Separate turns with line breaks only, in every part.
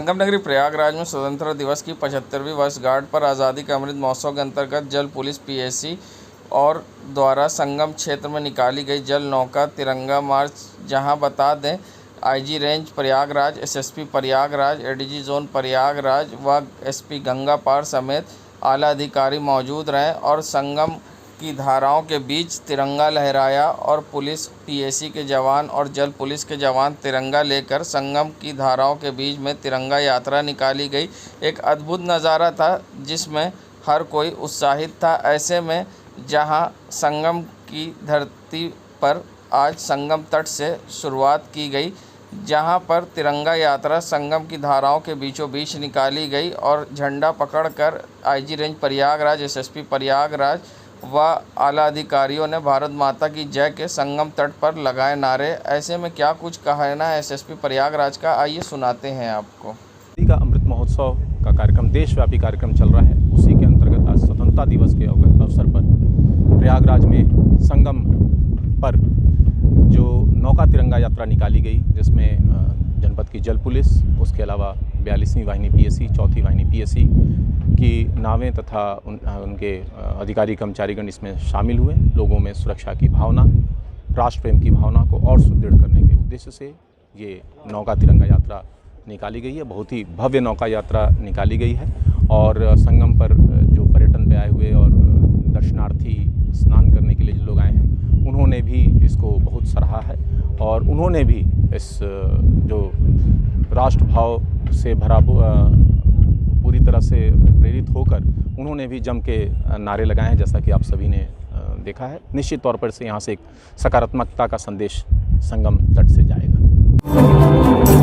संगम नगरी प्रयागराज में स्वतंत्रता दिवस की 75वीं वर्षगांठ पर आज़ादी का अमृत महोत्सव के अंतर्गत जल पुलिस पीएसी और द्वारा संगम क्षेत्र में निकाली गई जल नौका तिरंगा मार्च। जहां बता दें IG range Prayagraj, SSP Prayagraj, ADG zone Prayagraj व एसपी गंगापार समेत आला अधिकारी मौजूद रहे और संगम की धाराओं के बीच तिरंगा लहराया और पुलिस पीएसी के जवान और जल पुलिस के जवान तिरंगा लेकर संगम की धाराओं के बीच में तिरंगा यात्रा निकाली गई। एक अद्भुत नज़ारा था जिसमें हर कोई उत्साहित था। ऐसे में जहां संगम की धरती पर आज संगम तट से शुरुआत की गई, जहां पर तिरंगा यात्रा संगम की धाराओं के बीचों बीच निकाली गई और झंडा पकड़कर IG range Prayagraj, SSP Prayagraj व आला अधिकारियों ने भारत माता की जय के संगम तट पर लगाए नारे। ऐसे में क्या कुछ कहना है एसएसपी प्रयागराज का, आइए सुनाते हैं आपको।
आज़ादी का अमृत महोत्सव का कार्यक्रम देशव्यापी कार्यक्रम चल रहा है। उसी के अंतर्गत आज स्वतंत्रता दिवस के अवसर पर प्रयागराज में संगम पर जो नौका तिरंगा यात्रा निकाली गई, जिसमें जनपद की जल पुलिस, उसके अलावा 42वीं वाहिनी पीएसी, 4थी वाहिनी पीएसी की नावें तथा उनके अधिकारी कर्मचारीगण इसमें शामिल हुए। लोगों में सुरक्षा की भावना, राष्ट्र प्रेम की भावना को और सुदृढ़ करने के उद्देश्य से ये नौका तिरंगा यात्रा निकाली गई है। बहुत ही भव्य नौका यात्रा निकाली गई है और संगम पर जो पर्यटन पे आए हुए और दर्शनार्थी स्नान करने के लिए जो लोग आए हैं, उन्होंने भी इसको बहुत सराहा है और उन्होंने भी इस जो राष्ट्रभाव से भरा पूरी तरह से प्रेरित होकर उन्होंने भी जम के नारे लगाए हैं, जैसा कि आप सभी ने देखा है। निश्चित तौर पर से यहाँ से एक सकारात्मकता का संदेश संगम तट से जाएगा।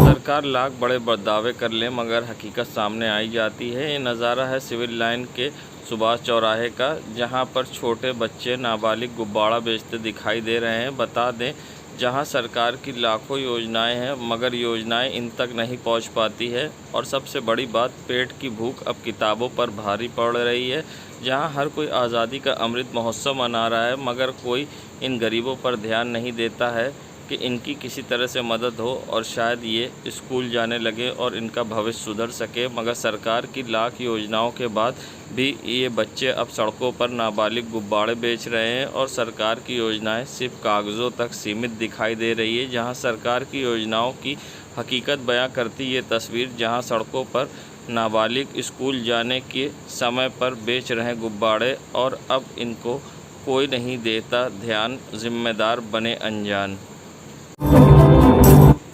सरकार लाख बड़े दावे कर ले मगर हकीकत सामने आई जाती है। ये नज़ारा है सिविल लाइन के सुभाष चौराहे का, जहां पर छोटे बच्चे नाबालिग गुब्बारा बेचते दिखाई दे रहे हैं। बता दें जहां सरकार की लाखों योजनाएं हैं मगर योजनाएं इन तक नहीं पहुंच पाती है और सबसे बड़ी बात पेट की भूख अब किताबों पर भारी पड़ रही है। जहां हर कोई आज़ादी का अमृत महोत्सव मना रहा है मगर कोई इन गरीबों पर ध्यान नहीं देता है कि इनकी किसी तरह से मदद हो और शायद ये स्कूल जाने लगे और इनका भविष्य सुधर सके। मगर सरकार की लाख योजनाओं के बाद भी ये बच्चे अब सड़कों पर नाबालिग गुब्बारे बेच रहे हैं और सरकार की योजनाएं सिर्फ कागज़ों तक सीमित दिखाई दे रही है। जहां सरकार की योजनाओं की हकीकत बयां करती ये तस्वीर, जहां सड़कों पर नाबालिग स्कूल जाने के समय पर बेच रहे गुब्बारे और अब इनको कोई नहीं देता ध्यान, जिम्मेदार बने अनजान।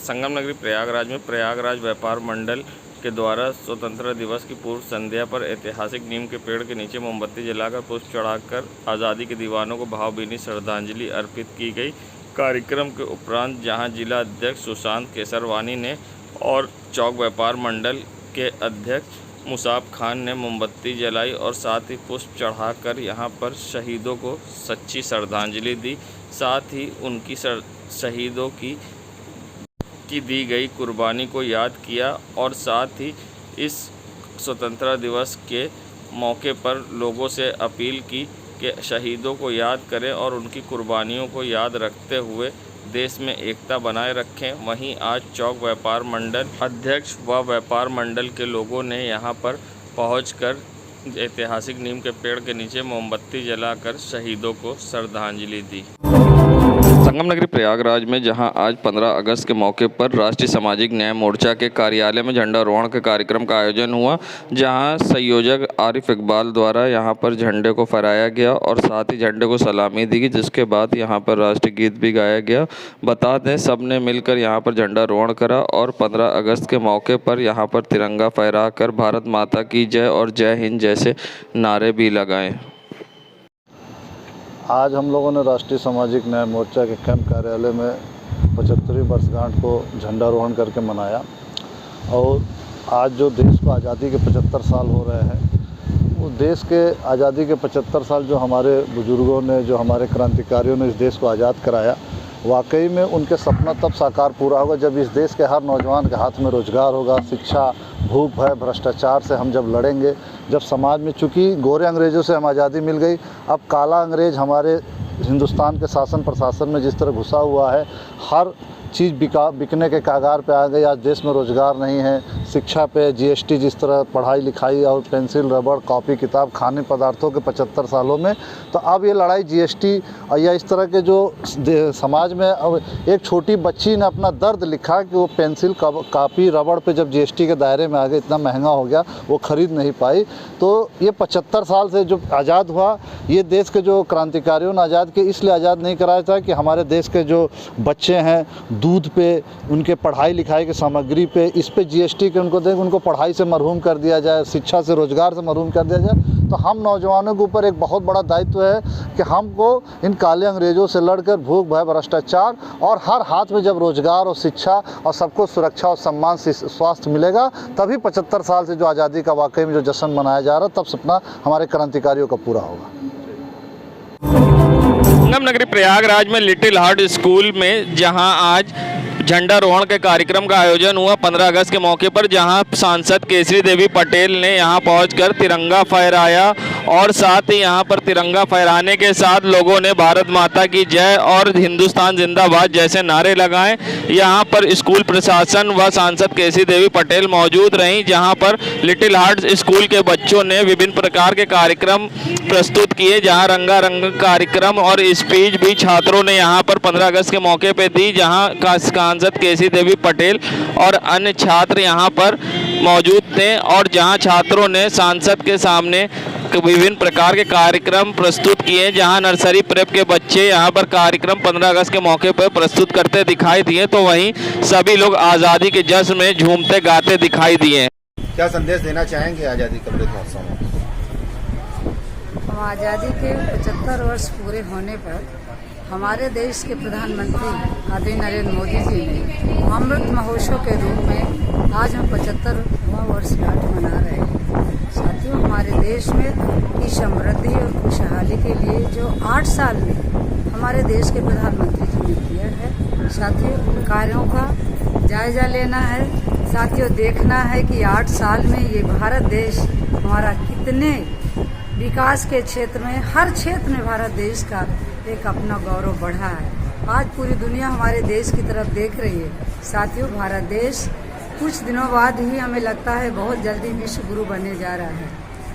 संगम नगरी प्रयागराज में प्रयागराज व्यापार मंडल के द्वारा स्वतंत्रता दिवस की पूर्व संध्या पर ऐतिहासिक नीम के पेड़ के नीचे मोमबत्ती जलाकर पुष्प चढ़ाकर आज़ादी के दीवानों को भावभीनी श्रद्धांजलि अर्पित की गई। कार्यक्रम के उपरांत जहां जिला अध्यक्ष सुशांत केसरवानी ने और चौक व्यापार मंडल के अध्यक्ष मुसाब खान ने मोमबत्ती जलाई और साथ ही पुष्प चढ़ाकर यहां पर शहीदों को सच्ची श्रद्धांजलि दी। साथ ही उनकी शहीदों की दी गई कुर्बानी को याद किया और साथ ही इस स्वतंत्रता दिवस के मौके पर लोगों से अपील की कि शहीदों को याद करें और उनकी कुर्बानियों को याद रखते हुए देश में एकता बनाए रखें। वहीं आज चौक व्यापार मंडल अध्यक्ष व व्यापार मंडल के लोगों ने यहां पर पहुंचकर ऐतिहासिक नीम के पेड़ के नीचे मोमबत्ती जलाकर शहीदों को श्रद्धांजलि दी। संगम नगरी प्रयागराज में जहां आज 15 अगस्त के मौके पर राष्ट्रीय सामाजिक न्याय मोर्चा के कार्यालय में झंडारोहण के कार्यक्रम का आयोजन हुआ, जहां संयोजक आरिफ इकबाल द्वारा यहां पर झंडे को फहराया गया और साथ ही झंडे को सलामी दी गई, जिसके बाद यहां पर राष्ट्रीय गीत भी गाया गया। बता दें सबने मिलकर यहां पर झंडारोहण करा और 15 अगस्त के मौके पर यहां पर तिरंगा फहरा कर भारत माता की जय और जय हिंद जैसे नारे भी लगाए।
आज हम लोगों ने राष्ट्रीय सामाजिक न्याय मोर्चा के कैंप कार्यालय में 75वीं वर्षगांठ को झंडारोहण करके मनाया और आज जो देश को आज़ादी के 75 साल हो रहे हैं, वो देश के आज़ादी के 75 साल जो हमारे बुज़ुर्गों ने, जो हमारे क्रांतिकारियों ने इस देश को आज़ाद कराया, वाकई में उनके सपना तब साकार पूरा होगा जब इस देश के हर नौजवान के हाथ में रोज़गार होगा, शिक्षा, भूख भय भ्रष्टाचार से हम जब लड़ेंगे, जब समाज में, चूँकि गोरे अंग्रेज़ों से हम आज़ादी मिल गई, अब काला अंग्रेज़ हमारे हिंदुस्तान के शासन प्रशासन में जिस तरह घुसा हुआ है, हर चीज़ बिकने के कागार पे आ गई। आज देश में रोज़गार नहीं है, शिक्षा पे जीएसटी जिस तरह पढ़ाई लिखाई और पेंसिल रबड़ कॉपी किताब खाने पदार्थों के 75 सालों में, तो अब ये लड़ाई जीएसटी या इस तरह के जो समाज में अब एक छोटी बच्ची ने अपना दर्द लिखा कि वो पेंसिल कॉपी रबड़ पे जब जीएसटी के दायरे में आ गए, इतना महंगा हो गया, वो ख़रीद नहीं पाई। तो ये 75 साल से जो आज़ाद हुआ, ये देश के जो क्रांतिकारियों ने आज़ाद किया, इसलिए आज़ाद नहीं कराया था कि हमारे देश के जो बच्चे हैं दूध पे, उनके पढ़ाई लिखाई की सामग्री पे, इस पे जीएसटी के उनको देख उनको पढ़ाई से महरूम कर दिया जाए, शिक्षा से रोज़गार से महरूम कर दिया जाए। तो हम नौजवानों के ऊपर एक बहुत बड़ा दायित्व है कि हमको इन काले अंग्रेज़ों से लड़कर भूख भय भ्रष्टाचार और हर हाथ में जब रोज़गार और शिक्षा और सबको सुरक्षा और सम्मान स्वास्थ्य मिलेगा, तभी 75 साल से जो आज़ादी का वाकई में जो जश्न मनाया जा रहा है, तब सपना हमारे क्रांतिकारियों का पूरा होगा।
संगम नगरी प्रयागराज में लिटिल हार्ट स्कूल में जहां आज झंडारोहण के कार्यक्रम का आयोजन हुआ 15 अगस्त के मौके पर, जहां सांसद केसरी देवी पटेल ने यहां पहुंचकर तिरंगा फहराया और साथ ही यहां पर तिरंगा फहराने के साथ लोगों ने भारत माता की जय और हिंदुस्तान जिंदाबाद जैसे नारे लगाए। यहां पर स्कूल प्रशासन व सांसद केसरी देवी पटेल मौजूद रहीं, जहां पर लिटिल हार्ट स्कूल के बच्चों ने विभिन्न प्रकार के कार्यक्रम प्रस्तुत किए, जहां रंगारंग कार्यक्रम और स्पीच भी छात्रों ने यहां पर 15 अगस्त के मौके पर दी, जहां सांसद केसरी देवी पटेल और अन्य छात्र यहां पर मौजूद थे और जहां छात्रों ने सांसद के सामने विभिन्न प्रकार के कार्यक्रम प्रस्तुत किए, जहां नर्सरी प्रेप के बच्चे यहां पर कार्यक्रम 15 अगस्त के मौके पर प्रस्तुत करते दिखाई दिए, तो वहीं सभी लोग आज़ादी के जश्न में झूमते गाते दिखाई दिए।
क्या संदेश देना चाहेंगे आज़ादी का अमृत महोत्सव में?
आज़ादी के 75 वर्ष पूरे होने पर हमारे देश के प्रधानमंत्री आदरणीय नरेंद्र मोदी जी ने अमृत महोत्सव के रूप में आज हम 75वां वर्षगांठ मना रहे हैं। साथियों, हमारे देश में की समृद्धि और खुशहाली के लिए जो 8 साल में हमारे देश के प्रधानमंत्री जी ने किया है, साथियों कार्यों का जायजा लेना है। साथियों देखना है कि 8 साल में ये भारत देश हमारा कितने विकास के क्षेत्र में, हर क्षेत्र में भारत देश का एक अपना गौरव बढ़ा है। आज पूरी दुनिया हमारे देश की तरफ देख रही है। साथियों, भारत देश कुछ दिनों बाद ही हमें लगता है बहुत जल्दी विश्व गुरु बनने जा रहा है।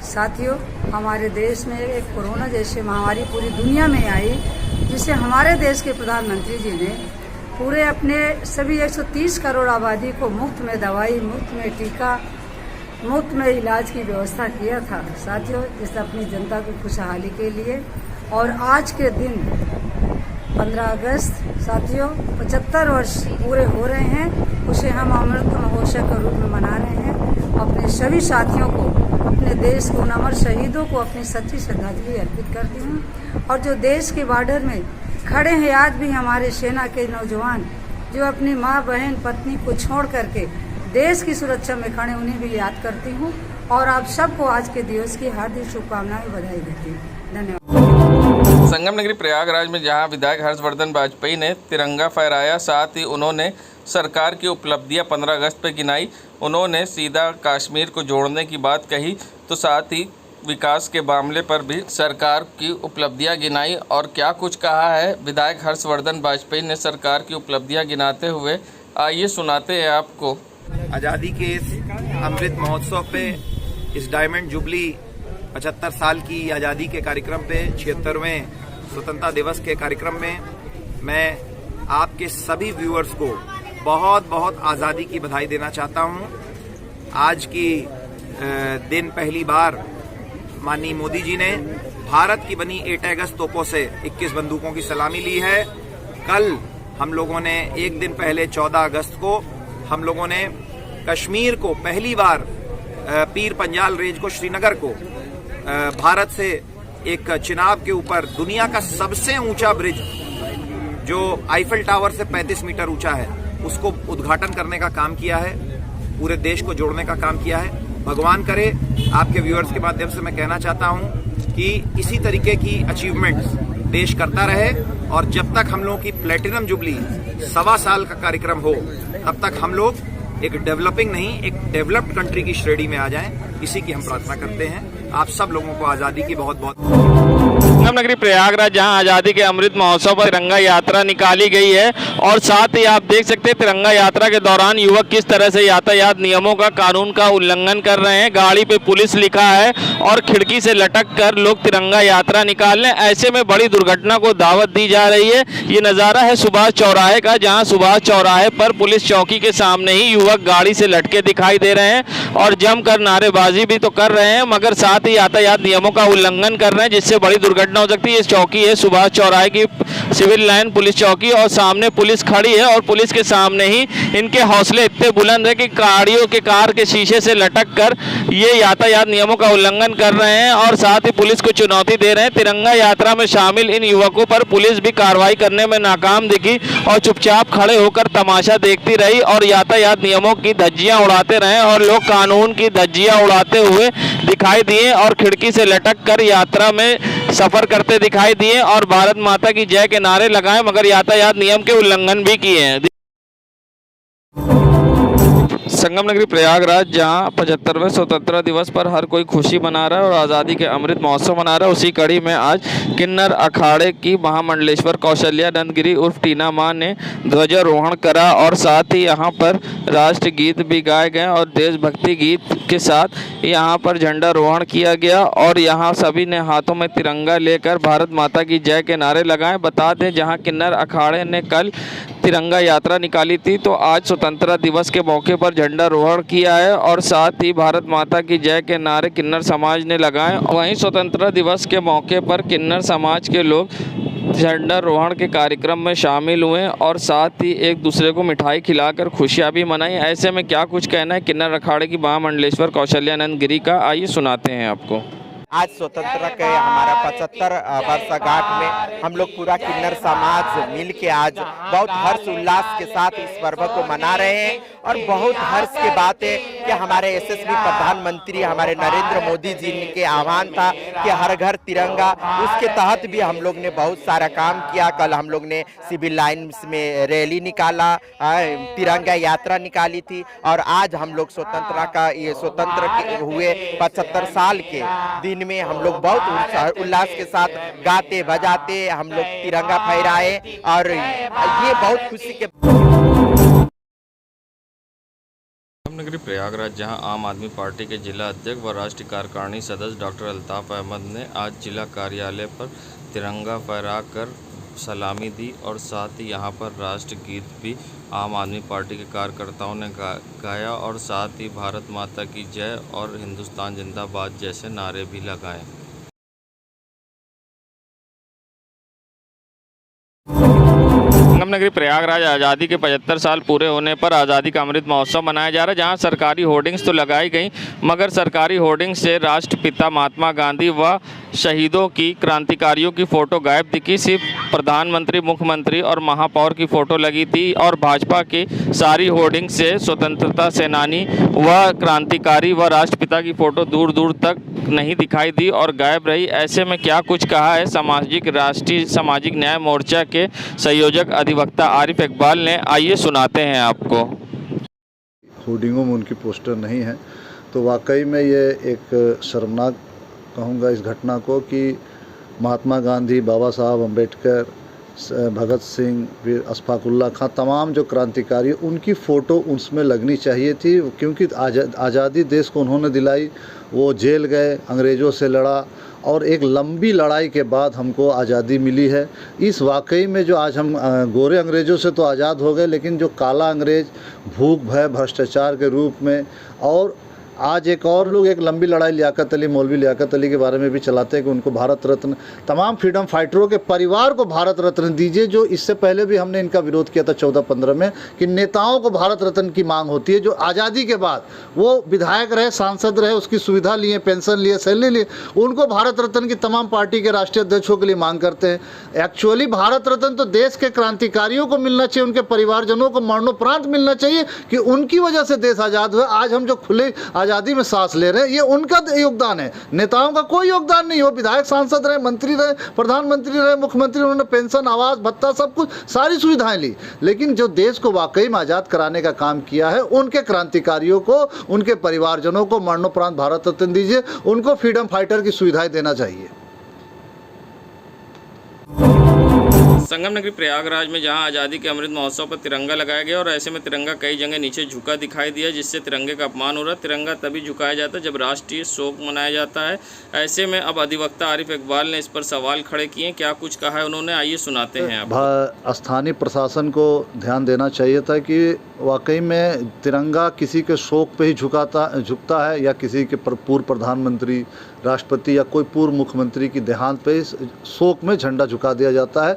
साथियों, हमारे देश में एक कोरोना जैसी महामारी पूरी दुनिया में आई, जिसे हमारे देश के प्रधानमंत्री जी ने पूरे अपने सभी 130 करोड़ आबादी को मुफ्त में दवाई, मुफ्त में टीका, मुफ्त में इलाज की व्यवस्था किया था। साथियों, जिससे अपनी जनता की खुशहाली के लिए और आज के दिन 15 अगस्त साथियों 75 वर्ष पूरे हो रहे हैं, उसे हम अमृत महोत्सव के रूप में मना रहे हैं। अपने सभी साथियों को, अपने देश को, उन अमर शहीदों को अपनी सच्ची श्रद्धांजलि अर्पित करती हूँ। और जो देश के बॉर्डर में खड़े हैं आज भी हमारे सेना के नौजवान, जो अपनी माँ बहन पत्नी को छोड़ करके देश की सुरक्षा में खड़े, उन्हें भी याद करती हूँ और आप सबको आज के दिवस की हार्दिक शुभकामनाएं बधाई देती हूँ। धन्यवाद।
संगम नगरी प्रयागराज में जहां विधायक हर्षवर्धन वाजपेयी ने तिरंगा फहराया, साथ ही उन्होंने सरकार की उपलब्धियां 15 अगस्त पर गिनाई। उन्होंने सीधा कश्मीर को जोड़ने की बात कही, तो साथ ही विकास के मामले पर भी सरकार की उपलब्धियां गिनाई। और क्या कुछ कहा है विधायक हर्षवर्धन वाजपेयी ने सरकार की उपलब्धियां गिनाते हुए, आइए सुनाते हैं आपको।
आज़ादी के इस अमृत महोत्सव पे, इस डायमंड जुबली 75 साल की आज़ादी के कार्यक्रम पे, 76वें स्वतंत्रता दिवस के कार्यक्रम में मैं आपके सभी व्यूअर्स को बहुत बहुत आज़ादी की बधाई देना चाहता हूं। आज की दिन पहली बार माननीय मोदी जी ने भारत की बनी एटैगस तोपों से 21 बंदूकों की सलामी ली है। कल हम लोगों ने एक दिन पहले 14 अगस्त को हम लोगों ने कश्मीर को पहली बार पीर पंजाल रेंज को, श्रीनगर को भारत से एक चिनाब के ऊपर दुनिया का सबसे ऊंचा ब्रिज जो आईफल टावर से 35 मीटर ऊंचा है, उसको उद्घाटन करने का काम किया है, पूरे देश को जोड़ने का काम किया है। भगवान करे, आपके व्यूअर्स के माध्यम से मैं कहना चाहता हूं कि इसी तरीके की अचीवमेंट्स देश करता रहे और जब तक हम लोगों की प्लेटिनम जुबली 1.25 साल का कार्यक्रम हो, तब तक हम लोग एक डेवलपिंग नहीं, एक डेवलप्ड कंट्री की श्रेणी में आ जाएं, इसी की हम प्रार्थना करते हैं। आप सब लोगों को आज़ादी की बहुत बहुत
संगम नगरी प्रयागराज जहां आज़ादी के अमृत महोत्सव पर तिरंगा यात्रा निकाली गई है और साथ ही आप देख सकते हैं तिरंगा यात्रा के दौरान युवक किस तरह से यातायात नियमों का कानून का उल्लंघन कर रहे हैं। गाड़ी पे पुलिस लिखा है और खिड़की से लटक कर लोग तिरंगा यात्रा निकाल रहे हैं। ऐसे में बड़ी दुर्घटना को दावत दी जा रही है। ये नज़ारा है सुभाष चौराहे का, जहाँ सुभाष चौराहे पर पुलिस चौकी के सामने ही युवक गाड़ी से लटके दिखाई दे रहे हैं और जमकर नारेबाजी भी तो कर रहे हैं, मगर साथ ही यातायात नियमों का उल्लंघन कर रहे हैं, जिससे बड़ी दुर्घटना हो सकती है। इस चौकी है सुभाष चौराहे की सिविल लाइन पुलिस चौकी और सामने पुलिस खड़ी है और पुलिस के सामने ही इनके हौसले इतने बुलंद है कि गाड़ियों के कार के शीशे से लटक कर ये यातायात नियमों का उल्लंघन कर रहे हैं और साथ ही पुलिस को चुनौती दे रहे हैं। तिरंगा यात्रा में शामिल इन युवकों पर पुलिस भी कार्रवाई करने में नाकाम दिखी और चुपचाप खड़े होकर तमाशा देखती रही और यातायात नियमों की धज्जियां उड़ाते रहे और लोग कानून की धज्जियां उड़ाते हुए दिखाई दिए और खिड़की से लटक कर यात्रा में सफर करते दिखाई दिए और भारत माता की जय के नारे लगाए, मगर यातायात नियम के उल्लंघन भी किए हैं। संगम नगरी प्रयागराज जहां 75वें स्वतंत्रता दिवस पर हर कोई खुशी मना रहा है और आज़ादी के अमृत महोत्सव मना रहा है, उसी कड़ी में आज किन्नर अखाड़े की महामंडलेश्वर कौशल्यानंद गिरी उर्फ टीना मां ने ध्वजारोहण करा और साथ ही यहां पर राष्ट्र गीत भी गाए गए और देशभक्ति गीत के साथ यहां पर झंडारोहण किया गया और यहां सभी ने हाथों में तिरंगा लेकर भारत माता की जय के नारे लगाए। बता दें, जहां किन्नर अखाड़े ने कल तिरंगा यात्रा निकाली थी, तो आज स्वतंत्रता दिवस के मौके पर झंडारोहण किया है और साथ ही भारत माता की जय के नारे किन्नर समाज ने लगाए। वहीं स्वतंत्रता दिवस के मौके पर किन्नर समाज के लोग झंडारोहण के कार्यक्रम में शामिल हुए और साथ ही एक दूसरे को मिठाई खिलाकर खुशियां भी मनाई। ऐसे में क्या कुछ कहना है किन्नर अखाड़े की महामंडलेश्वर कौशल्यानंद गिरी का, आइए सुनाते हैं आपको।
आज स्वतंत्रता के हमारा 75 वर्षगांठ में हम लोग पूरा किन्नर समाज मिल के आज बहुत हर्ष उल्लास के साथ इस पर्व को मना रहे हैं और बहुत हर्ष की बात है कि हमारे यशस्वी प्रधानमंत्री हमारे नरेंद्र मोदी जी के आह्वान था कि हर घर तिरंगा, उसके तहत भी हम लोग ने बहुत सारा काम किया। कल हम लोग ने सिविल लाइन्स में रैली निकाला, तिरंगा यात्रा निकाली थी और आज हम लोग स्वतंत्र हुए 75 साल के दिन में हम लोग बहुत उल्लास के साथ गाते बजाते हम लोग तिरंगा फहराए और ये बहुत खुशी के।
नगरी प्रयागराज जहां आम आदमी पार्टी के जिला अध्यक्ष व राष्ट्रीय कार्यकारिणी सदस्य डॉक्टर अल्ताफ अहमद ने आज जिला कार्यालय पर तिरंगा फहराकर सलामी दी और साथ ही यहां पर राष्ट्र गीत भी आम आदमी पार्टी के कार्यकर्ताओं ने गाया और साथ ही भारत माता की जय और हिंदुस्तान जिंदाबाद जैसे नारे भी लगाए। संगम नगरी प्रयागराज आज़ादी के 75 साल पूरे होने पर आज़ादी का अमृत महोत्सव मनाया जा रहा है, जहां सरकारी होर्डिंग्स तो लगाई गई, मगर सरकारी होर्डिंग्स से राष्ट्रपिता महात्मा गांधी व शहीदों की, क्रांतिकारियों की फ़ोटो गायब दिखी। सिर्फ प्रधानमंत्री, मुख्यमंत्री और महापौर की फ़ोटो लगी थी और भाजपा की सारी होर्डिंग से स्वतंत्रता सेनानी व क्रांतिकारी व राष्ट्रपिता की फ़ोटो दूर दूर तक नहीं दिखाई दी और गायब रही। ऐसे में क्या कुछ कहा है राष्ट्रीय सामाजिक न्याय मोर्चा के संयोजक अधिवक्ता आरिफ इकबाल ने, आइए सुनाते हैं आपको।
होर्डिंगों में उनकी पोस्टर नहीं है, तो वाकई में ये एक शर्मनाक कहूँगा इस घटना को कि महात्मा गांधी, बाबा साहब अम्बेडकर, भगत सिंह, वीर अशफाकुल्ला खां, तमाम जो क्रांतिकारी, उनकी फ़ोटो उसमें लगनी चाहिए थी, क्योंकि आज़ादी देश को उन्होंने दिलाई। वो जेल गए, अंग्रेज़ों से लड़ा और एक लंबी लड़ाई के बाद हमको आज़ादी मिली है। इस वाकई में जो आज हम गोरे अंग्रेज़ों से तो आज़ाद हो गए, लेकिन जो काला अंग्रेज़ भूख भय भ्रष्टाचार के रूप में, और आज एक और लोग एक लंबी लड़ाई लियाकत अली, मौलवी लियाकत अली के बारे में भी चलाते हैं कि उनको भारत रत्न, तमाम फ्रीडम फाइटरों के परिवार को भारत रत्न दीजिए, जो इससे पहले भी हमने इनका विरोध किया था 14-15 में कि नेताओं को भारत रत्न की मांग होती है, जो आज़ादी के बाद वो विधायक रहे, सांसद रहे, उसकी सुविधा लिए, पेंशन लिए, सैलरी लिए, उनको भारत रत्न की तमाम पार्टी के राष्ट्रीय अध्यक्षों के लिए मांग करते हैं। एक्चुअली भारत रत्न तो देश के क्रांतिकारियों को मिलना चाहिए, उनके परिवारजनों को मरणोपरांत मिलना चाहिए कि उनकी वजह से देश आज़ाद हुआ। आज हम जो खुले आज़ादी में सांस ले रहे हैं, ये उनका योगदान है, नेताओं का कोई योगदान नहीं हो। विधायक, सांसद रहे, मंत्री रहे, प्रधानमंत्री रहे, मुख्यमंत्री, उन्होंने पेंशन, आवास, भत्ता, सब कुछ, सारी सुविधाएं ली, लेकिन जो देश को वाकई में आज़ाद कराने का काम किया है, उनके क्रांतिकारियों को, उनके परिवारजनों को मरणोपरांत भारत रत्न दीजिए, उनको फ्रीडम फाइटर की सुविधाएं देना चाहिए।
संगम नगरी प्रयागराज में जहां आज़ादी के अमृत महोत्सव पर तिरंगा लगाया गया और ऐसे में तिरंगा कई जगह नीचे झुका दिखाई दिया, जिससे तिरंगे का अपमान हो रहा है। तिरंगा तभी झुकाया जाता है जब राष्ट्रीय शोक मनाया जाता है। ऐसे में अब अधिवक्ता आरिफ इकबाल ने इस पर सवाल खड़े किए, क्या कुछ कहा है उन्होंने, आइए सुनाते हैं आप।
स्थानीय प्रशासन को ध्यान देना चाहिए था कि वाकई में तिरंगा किसी के शोक पे ही झुकता है या किसी के पूर्व प्रधानमंत्री, राष्ट्रपति या कोई पूर्व मुख्यमंत्री की देहांत पे शोक में झंडा झुका दिया जाता है।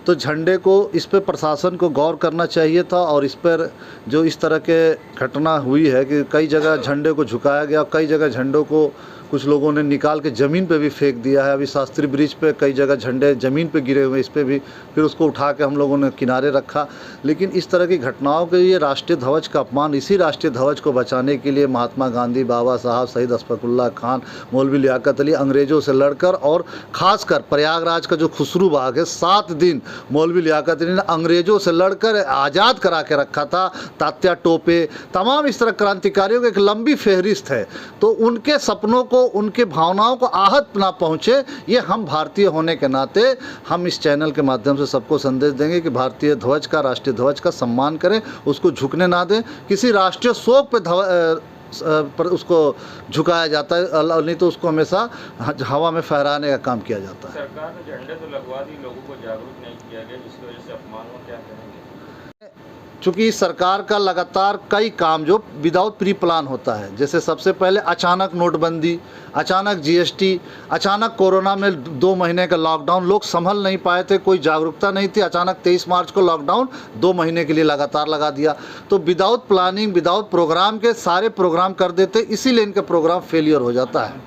तो झंडे को, इस पे प्रशासन को गौर करना चाहिए था। और इस पर जो इस तरह के घटना हुई है कि कई जगह झंडे को झुकाया गया, कई जगह झंडों को कुछ लोगों ने निकाल के ज़मीन पे भी फेंक दिया है। अभी शास्त्री ब्रिज पे कई जगह झंडे ज़मीन पे गिरे हुए, इस पे भी फिर उसको उठा के हम लोगों ने किनारे रखा। लेकिन इस तरह की घटनाओं के लिए राष्ट्रीय ध्वज का अपमान, इसी राष्ट्रीय ध्वज को बचाने के लिए महात्मा गांधी, बाबा साहब, शहीद अशफाकुल्लाह खान, मौलवी लियाकत अली अंग्रेज़ों से लड़कर, और ख़ासकर प्रयागराज का जो खुसरू बाग है, 7 दिन मौलवी लियाकत अली ने अंग्रेज़ों से लड़कर आज़ाद करा के रखा था। तात्या टोपे, तमाम इस तरह क्रांतिकारियों की एक लंबी फहरिस्त है। तो उनके सपनों को, उनके भावनाओं को आहत ना पहुंचे, ये हम भारतीय होने के नाते हम इस चैनल के माध्यम से सबको संदेश देंगे कि भारतीय ध्वज का, राष्ट्रीय ध्वज का सम्मान करें, उसको झुकने ना दें। किसी राष्ट्रीय शोक पर उसको झुकाया जाता है, नहीं तो उसको हमेशा हवा में फहराने का काम किया जाता है।
सरकार ने झंडे तो लगवा दी, लोगों को जागरूक नहीं किया गया, जिसकी वजह से अपमान हो, क्या कहेंगे?
चूँकि सरकार का लगातार कई काम जो विदाउट प्री प्लान होता है, जैसे सबसे पहले अचानक नोटबंदी, अचानक जीएसटी, अचानक कोरोना में 2 महीने का लॉकडाउन, लोग संभल नहीं पाए थे, कोई जागरूकता नहीं थी, अचानक 23 मार्च को लॉकडाउन 2 महीने के लिए लगातार लगा दिया। तो विदाउट प्लानिंग, विदाउट प्रोग्राम के सारे प्रोग्राम कर देते, इसीलिए इनका प्रोग्राम फेलियर हो जाता है।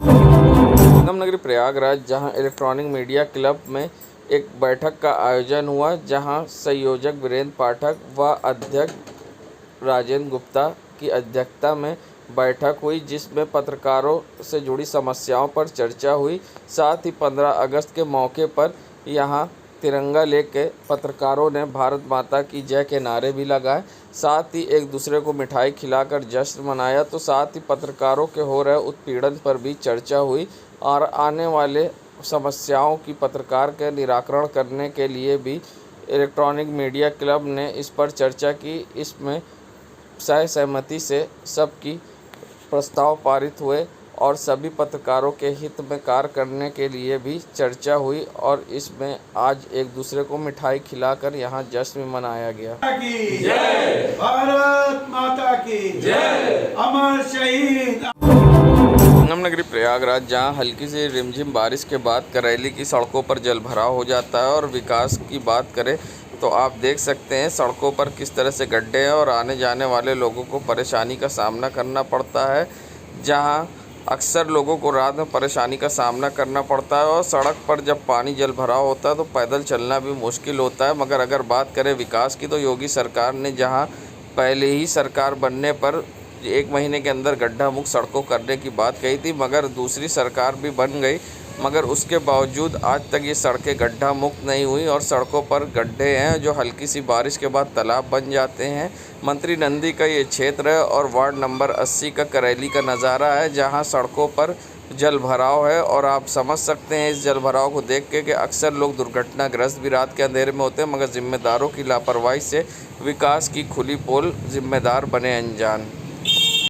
संगम नगरी प्रयागराज जहां इलेक्ट्रॉनिक मीडिया क्लब में एक बैठक का आयोजन हुआ, जहां संयोजक वीरेंद्र पाठक व अध्यक्ष राजेंद्र गुप्ता की अध्यक्षता में बैठक हुई, जिसमें पत्रकारों से जुड़ी समस्याओं पर चर्चा हुई। साथ ही 15 अगस्त के मौके पर यहां तिरंगा लेके पत्रकारों ने भारत माता की जय के नारे भी लगाए। साथ ही एक दूसरे को मिठाई खिलाकर जश्न मनाया। तो साथ ही पत्रकारों के हो रहे उत्पीड़न पर भी चर्चा हुई और आने वाले समस्याओं की पत्रकार के निराकरण करने के लिए भी इलेक्ट्रॉनिक मीडिया क्लब ने इस पर चर्चा की। इसमें सहमति से सबकी प्रस्ताव पारित हुए और सभी पत्रकारों के हित में कार्य करने के लिए भी चर्चा हुई और इसमें आज एक दूसरे को मिठाई खिलाकर यहाँ जश्न मनाया गया।
भारत माता की जय, अमर शहीद।
संगम नगरी प्रयागराज जहां हल्की सी रिमझिम बारिश के बाद करैली की सड़कों पर जलभराव हो जाता है और विकास की बात करें तो आप देख सकते हैं सड़कों पर किस तरह से गड्ढे हैं और आने जाने वाले लोगों को परेशानी का सामना करना पड़ता है। जहां अक्सर लोगों को रात में परेशानी का सामना करना पड़ता है और सड़क पर जब पानी जलभराव होता है तो पैदल चलना भी मुश्किल होता है। मगर अगर बात करें विकास की तो योगी सरकार ने जहां पहले ही सरकार बनने पर 1 महीने के अंदर गड्ढा मुक्त सड़कों करने की बात कही थी, मगर दूसरी सरकार भी बन गई, मगर उसके बावजूद आज तक ये सड़कें गड्ढा मुक्त नहीं हुई और सड़कों पर गड्ढे हैं जो हल्की सी बारिश के बाद तालाब बन जाते हैं। मंत्री नंदी का ये क्षेत्र है और वार्ड नंबर 80 का करैली का नज़ारा है जहां सड़कों पर जल भराव है और आप समझ सकते हैं इस जल भराव को देख के कि अक्सर लोग दुर्घटनाग्रस्त भी रात के अंधेरे में होते हैं, मगर जिम्मेदारों की लापरवाही से विकास की खुली पोल जिम्मेदार बने अनजान।